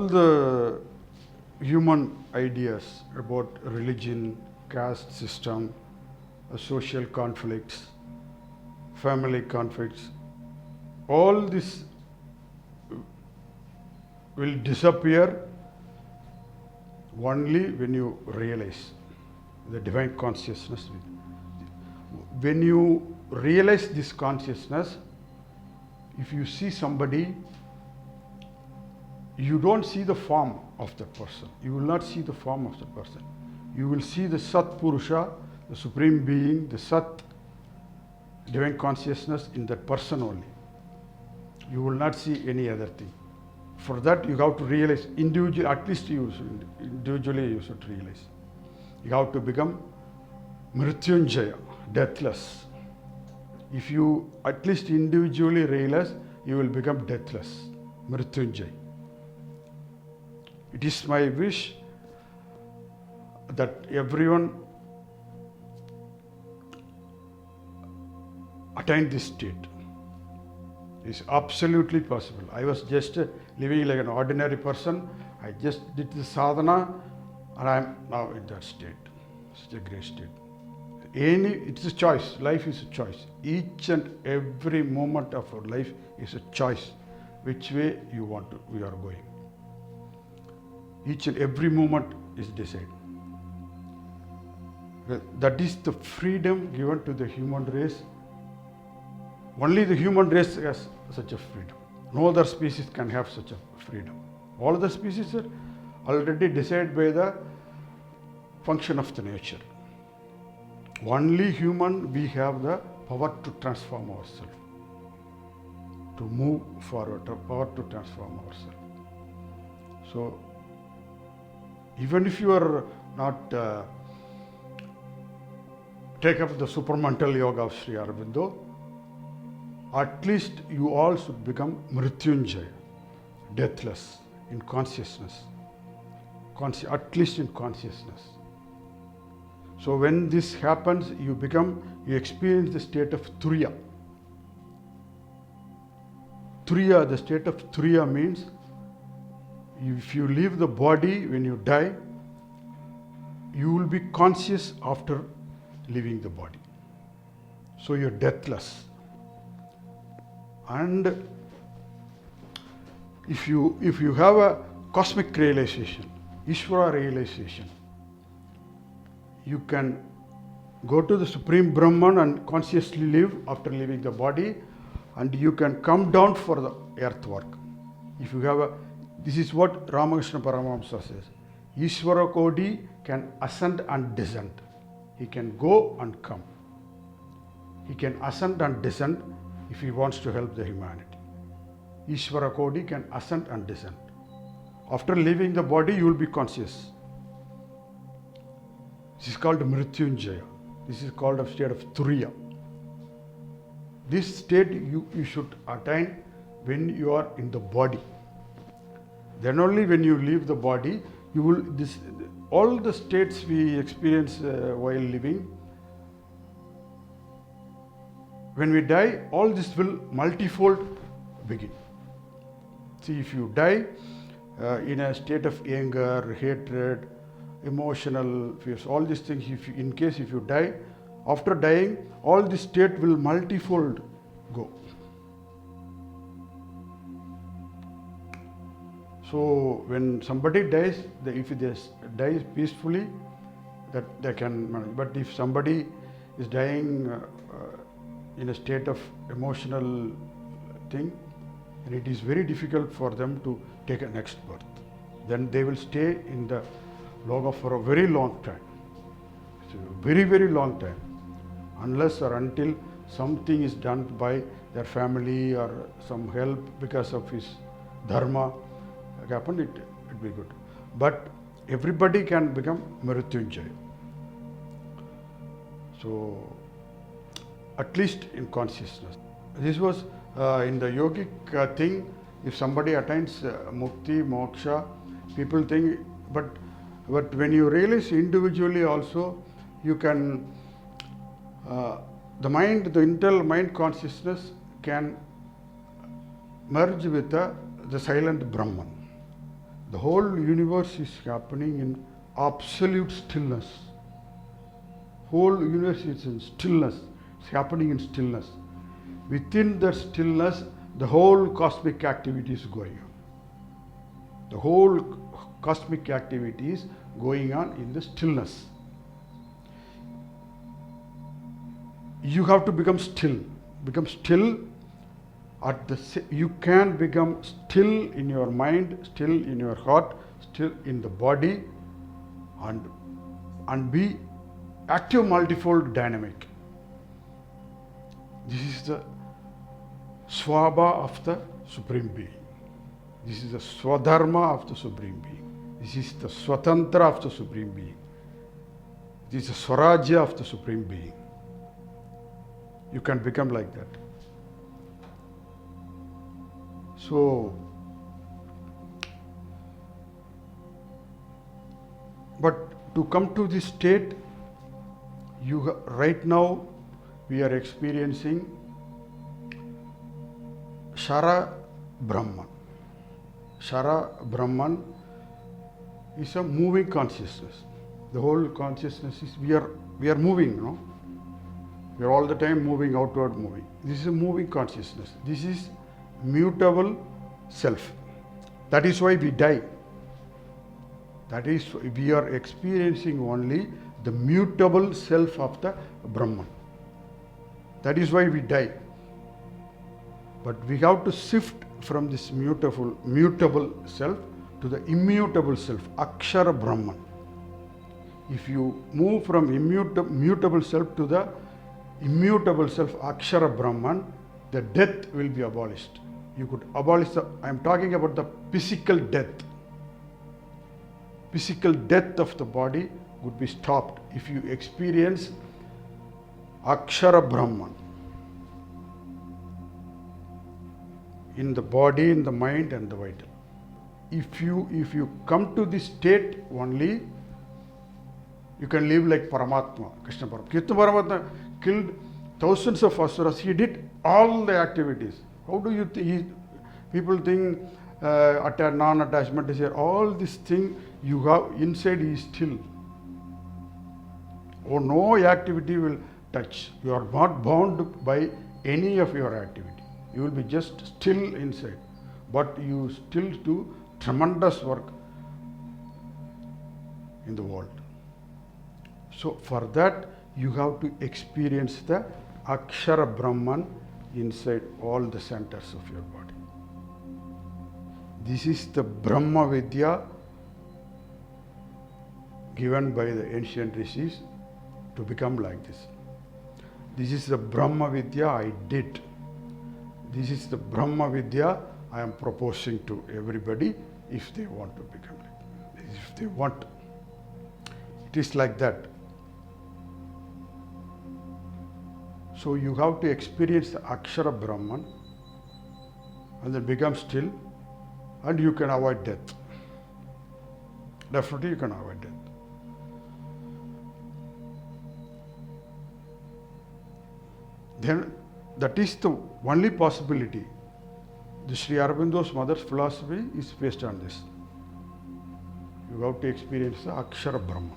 the human ideas about religion, caste system, social conflicts, family conflicts, all this will disappear only when you realize the divine consciousness. When you realize this consciousness, if you see somebody, you don't see the form of the person. You will not see the form of the person. You will see the Sat Purusha, the Supreme Being, the Sat, divine consciousness in that person only. You will not see any other thing. For that, you have to realize individually, at least individually you should realize. You have to become Mrityunjai, deathless. If you at least individually realize, you will become deathless, Mrityunjai. It is my wish that everyone attain this state. It's absolutely possible. I was just living like an ordinary person. I just did the sadhana and I am now in that state. Such a great state. It's a choice. Life is a choice. Each and every moment of our life is a choice. Which way we are going. Each and every moment is decided. That is the freedom given to the human race. Only the human race has such a freedom. No other species can have such a freedom. All other species are already decided by the function of the nature. Only human, we have the power to transform ourselves, to move forward, the power to transform ourselves. So, even if you are not take up the supramental yoga of Sri Aurobindo, at least you all should become Mrityunjai, deathless, in consciousness, at least in consciousness. So when this happens, you experience the state of Turiya. Turiya, the state of Turiya means if you leave the body when you die, you will be conscious after leaving the body. So you're deathless. And if you have a cosmic realization, Ishvara realization, you can go to the Supreme Brahman and consciously live after leaving the body, and you can come down for the earth work. If you have this is what Ramakrishna Paramahamsa says. Ishvara Kodi can ascend and descend. He can go and come. He can ascend and descend if he wants to help the humanity. Ishvara Kodi can ascend and descend. After leaving the body, you will be conscious. This is called Mrityunjaya. This is called a state of Turiya. This state you should attain when you are in the body. Then only when you leave the body, you will all the states we experience while living. When we die, all this will multifold begin. See, if you die in a state of anger, hatred, emotional fears, all these things, in case if you die, after dying, all this state will multifold go. So when somebody dies, if they die peacefully, that they can manage. But if somebody is dying in a state of emotional thing, and it is very difficult for them to take a next birth, then they will stay in the Loka for a very long time. So very, very long time. Unless or until something is done by their family or some help because of his dharma happen, it will be good. But everybody can become Mrityunjai. So at least in consciousness. This was in the yogic thing. If somebody attains mukti, moksha, people think, but when you realize individually also, you can, the internal mind consciousness can merge with the silent Brahman. The whole universe is happening in absolute stillness. Whole universe is in stillness. It's happening in stillness. Within that stillness, the whole cosmic activity is going on. The whole cosmic activity is going on in the stillness. You have to become still. Become still you can become still in your mind, still in your heart, still in the body, and be active multifold dynamic. This is the swabha of the Supreme Being. This is the swadharma of the Supreme Being. This is the swatantra of the Supreme Being. This is the swarajya of the Supreme Being. You can become like that. So, but to come to this state, right now we are experiencing Shara Brahman. Shara Brahman is a moving consciousness. The whole consciousness is, we are moving, no? We are all the time moving, outward moving. This is a moving consciousness. This is Mutable-Self. That is why we die. That is, we are experiencing only the Mutable-Self of the Brahman. That is why we die. But we have to shift from this mutable self to the Immutable-Self, Akshara Brahman. If you move from mutable self to the Immutable-Self, Akshara Brahman, the death will be abolished. You could abolish I am talking about the physical death. Physical death of the body would be stopped if you experience Akshara Brahman in the body, in the mind and the vital. If you come to this state only, you can live like Paramatma, Krishna Paramatma. Krishna Paramatma killed thousands of asuras. He did all the activities. How do you think? People think non-attachment is here. All this thing you have inside is still. Oh, no activity will touch. You are not bound by any of your activity. You will be just still inside. But you still do tremendous work in the world. So for that, you have to experience the Akshara Brahman inside all the centers of your body. This is the Brahma Vidya given by the ancient rishis to become like this. This is the Brahma Vidya I did. This is the Brahma Vidya I am proposing to everybody if they want to become like this. If they want. It is like that. So you have to experience the Akshara Brahman and then become still, and you can avoid death. Definitely you can avoid death. Then that is the only possibility. The Sri Aurobindo's mother's philosophy is based on this. You have to experience the Akshara Brahman.